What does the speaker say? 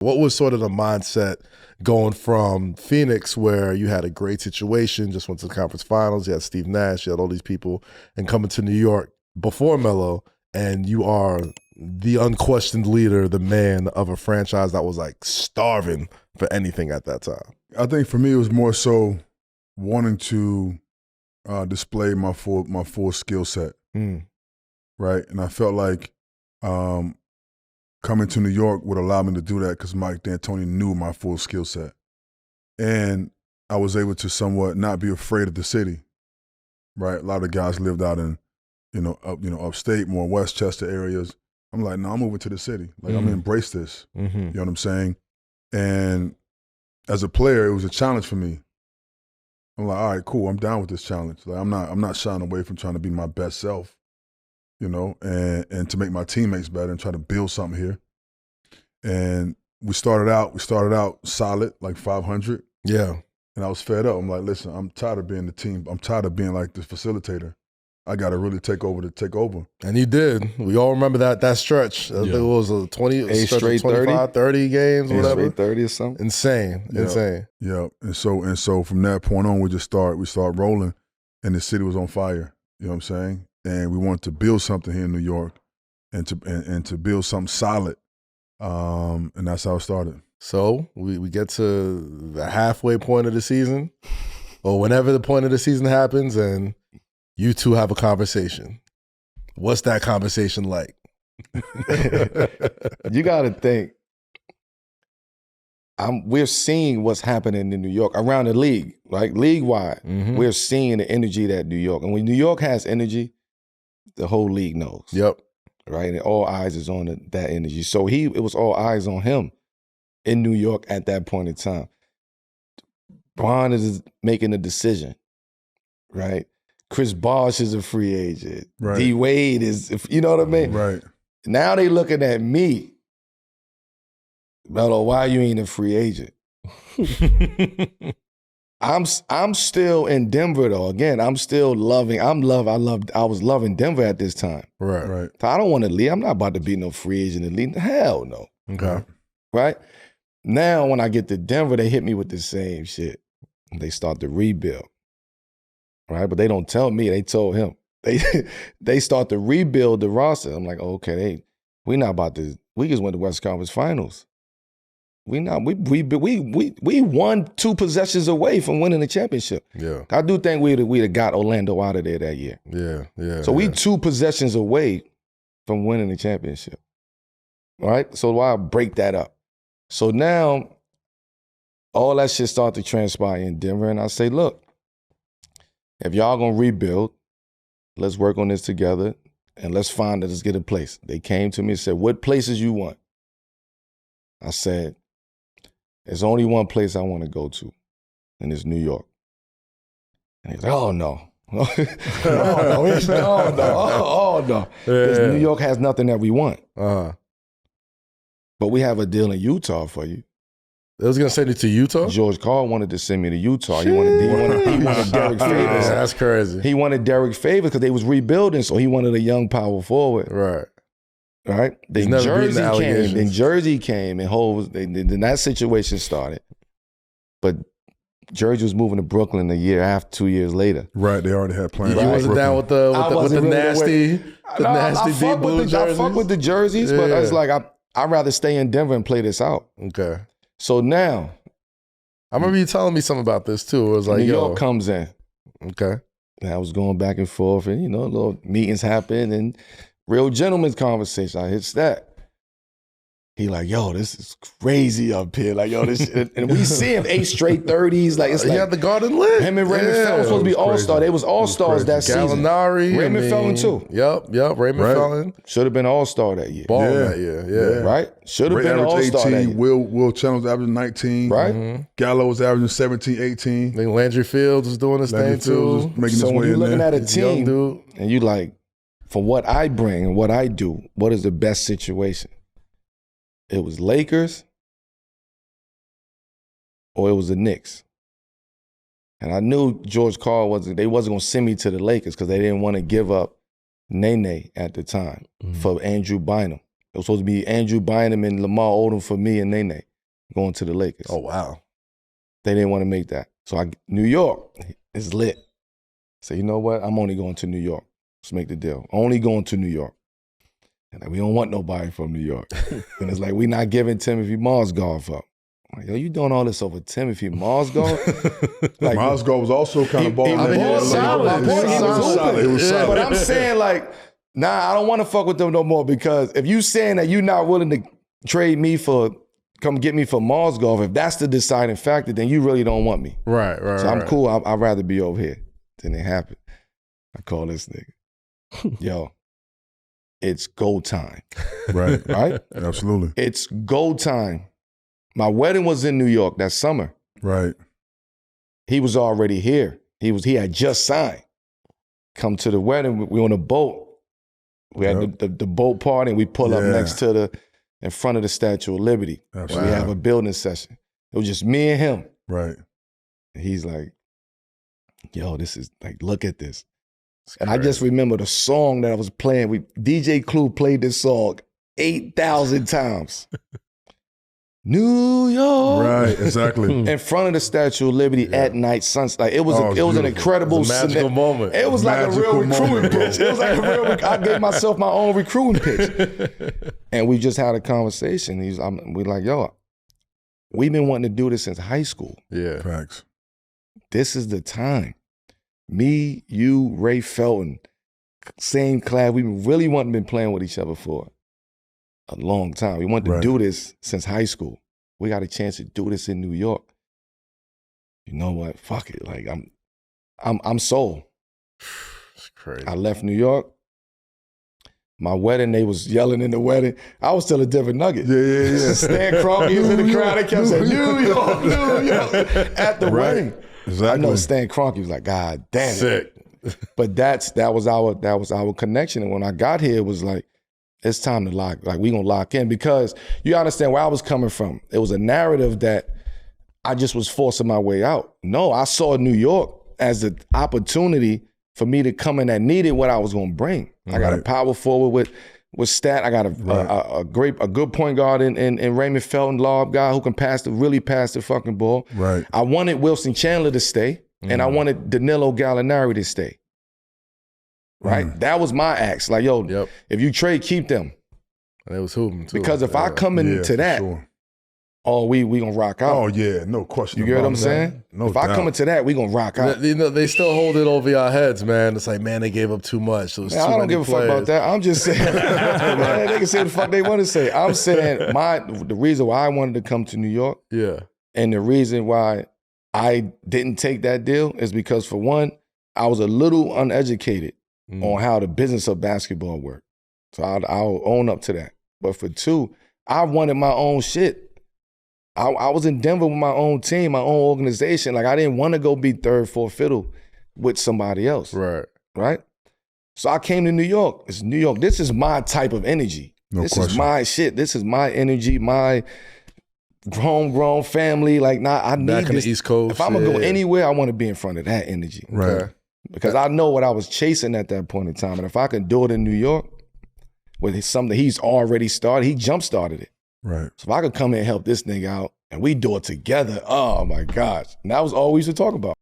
What was sort of the mindset going from Phoenix, where you had a great situation, just went to the conference finals, you had Steve Nash, you had all these people, and coming to New York before Melo, and you are the unquestioned leader, the man of a franchise that was like starving for anything at that time? I think for me, it was more so wanting to display my full skill set, right? And I felt like coming to New York would allow me to do that because Mike D'Antoni knew my full skill set. And I was able to somewhat not be afraid of the city, right? A lot of guys lived out in, upstate, more Westchester areas. I'm like, no, I'm moving to the city. Like, I'm gonna embrace this. You know what I'm saying? And as a player, it was a challenge for me. I'm like, all right, cool, I'm down with this challenge. Like, I'm not shying away from trying to be my best self, and to make my teammates better and try to build something here. And we started out solid, like 500. Yeah. And I was fed up. I'm like, listen, I'm tired of being the team. I'm tired of being like the facilitator. I got to really take over. And you did. We all remember that stretch. I think it was a 20, straight 25, 30 games, whatever. Straight 30 or something. Insane. Yeah. And so from that point on, we start rolling, and the city was on fire. You know what I'm saying? And we wanted to build something here in New York, and to build something solid. And that's how it started. So we get to the halfway point of the season, or whenever the point of the season happens, and you two have a conversation. What's that conversation like? You got to think. We're seeing what's happening in New York around the league, like league-wide. We're seeing the energy that New York, and when New York has energy, the whole league knows. Yep. Right, and all eyes is on that energy. So it was all eyes on him in New York at that point in time. Bron is making a decision, right? Chris Bosh is a free agent. Right. D Wade is, you know what I mean? Right. Now they looking at me. Melo, why you ain't a free agent? I'm still in Denver though. Again, I'm still loving. I was loving Denver at this time. Right. So I don't want to leave. I'm not about to be no free agent and leave. Hell no. Okay. Right? Now when I get to Denver, they hit me with the same shit. They start to rebuild. Right? But they don't tell me. They told him. They start to rebuild the roster. I'm like, okay, we not about to. We just went to West Conference Finals. We won 2 possessions away from winning the championship. Yeah. I do think we'd have got Orlando out of there that year. Yeah. So we 2 possessions away from winning the championship. All right? So why break that up? So now all that shit start to transpire in Denver, and I say, look, if y'all gonna rebuild, let's work on this together, and let's get a place. They came to me and said, what places you want? I said, there's only one place I want to go to, and it's New York. And he's like, oh, no. No. Because New York has nothing that we want. But we have a deal in Utah for you. They was going to send you to Utah? George Carl wanted to send me to Utah. He wanted Derek Favors. That's crazy. He wanted Derek Favors because they was rebuilding, so he wanted a young power forward. Right? Then Jersey came, and then that situation started. But Jersey was moving to Brooklyn 2 years later. Right, they already had plans. You wasn't down with the nasty deep blue jerseys? I fuck with the jerseys, but I was like, I'd rather stay in Denver and play this out. Okay. So now, I remember you telling me something about this too. It was like, New York comes in. Okay. And I was going back and forth, and little meetings happen, and real gentleman's conversation. I hits that. He like, yo, this is crazy up here. Like, yo, this shit. And we see him 8 straight 30s. Like, it's he like had the Garden lit. Him and Raymond Felton was supposed to be all-star. They was all-stars that season. Gallinari. Raymond Felton too. Yep. Raymond Felton. Should have been all-star that year. Ball that year, yeah. Right? Should have been all-star 18, that year. Will Chandler was averaging 19. Right? Gallo was averaging 17, 18. I think Landry Fields was doing his thing too. So when you're looking at a team, dude, and you like, for what I bring and what I do, what is the best situation? It was Lakers or it was the Knicks. And I knew George Karl wasn't going to send me to the Lakers because they didn't want to give up Nene at the time for Andrew Bynum. It was supposed to be Andrew Bynum and Lamar Odom for me and Nene. going to the Lakers. Oh, wow. They didn't want to make that. So New York is lit. So you know what? I'm only going to New York. Let's make the deal. Only going to New York. And like, we don't want nobody from New York. And it's like, we not giving Timothy Mozgov up. Like, yo, you doing all this over Timothy Mozgov? Like, Mozgov was also kind of balling. He was solid. He was solid. But I'm saying, like, nah, I don't want to fuck with them no more, because if you saying that you're not willing to trade me for, come get me for Mozgov, if that's the deciding factor, then you really don't want me. Right. So I'm cool. I'd rather be over here. Then it happened. I call this nigga. Yo, it's go time. Right. Right? Absolutely. It's go time. My wedding was in New York that summer. Right. He was already here. He had just signed. Come to the wedding. We on a boat. We had the boat party, and we pull up next to in front of the Statue of Liberty. Absolutely. And we have a building session. It was just me and him. Right. And he's like, yo, this is like, look at this. And I just remember the song that I was playing. DJ Clue played this song 8,000 times. New York. Right, exactly. In front of the Statue of Liberty at night, sunset. Like, it was an incredible, it was a magical moment. It was like a real recruiting pitch. It was like a real. I gave myself my own recruiting pitch, and we just had a conversation. We like, yo, we've been wanting to do this since high school. Yeah, facts. This is the time. Me, you, Ray Felton, same class. We really been playing with each other for a long time. We wanted to do this since high school. We got a chance to do this in New York. You know what? Fuck it. Like, I'm sold. It's crazy. I left New York. My wedding, they was yelling in the wedding. I was still a different nugget. Yeah. Stan Kroenke was in the crowd. They kept saying, New York, New York, at the wedding. Exactly. I know Stan Kroenke was like, God damn it. Sick. But that was our connection. And when I got here, it was like, it's time to we gonna lock in, because you understand where I was coming from. It was a narrative that I just was forcing my way out. No, I saw New York as an opportunity for me to come in that needed what I was gonna bring. I got a power forward with Stat. I got a good point guard in Raymond Felton, lob guy who can really pass the fucking ball. Right. I wanted Wilson Chandler to stay, and I wanted Danilo Gallinari to stay. Right? That was my ask. Like, yo, if you trade, keep them. And it was hooping too. Because if I come into that, we gonna rock out. Oh yeah, no question. You get what I'm saying? No if doubt. I come into that, we gonna rock out. You know, they still hold it over our heads, man. It's like, man, they gave up too much. So I don't give a fuck about that. I'm just saying, man, they can say what the fuck they want to say. I'm saying the reason why I wanted to come to New York, and the reason why I didn't take that deal is because, for one, I was a little uneducated on how the business of basketball worked. So I'll own up to that. But for two, I wanted my own shit. I was in Denver with my own team, my own organization. Like, I didn't want to go be third, fourth fiddle with somebody else. Right? So I came to New York. It's New York. This is my type of energy. This is my shit. This is my energy, my homegrown family. Like, I need back on this. the East Coast. If I'm going to go anywhere, I want to be in front of that energy. Right. Okay? Because I know what I was chasing at that point in time. And if I can do it in New York with something he's already started, he jump-started it. Right. So if I could come in and help this nigga out and we do it together, oh my gosh. And that was all we used to talk about.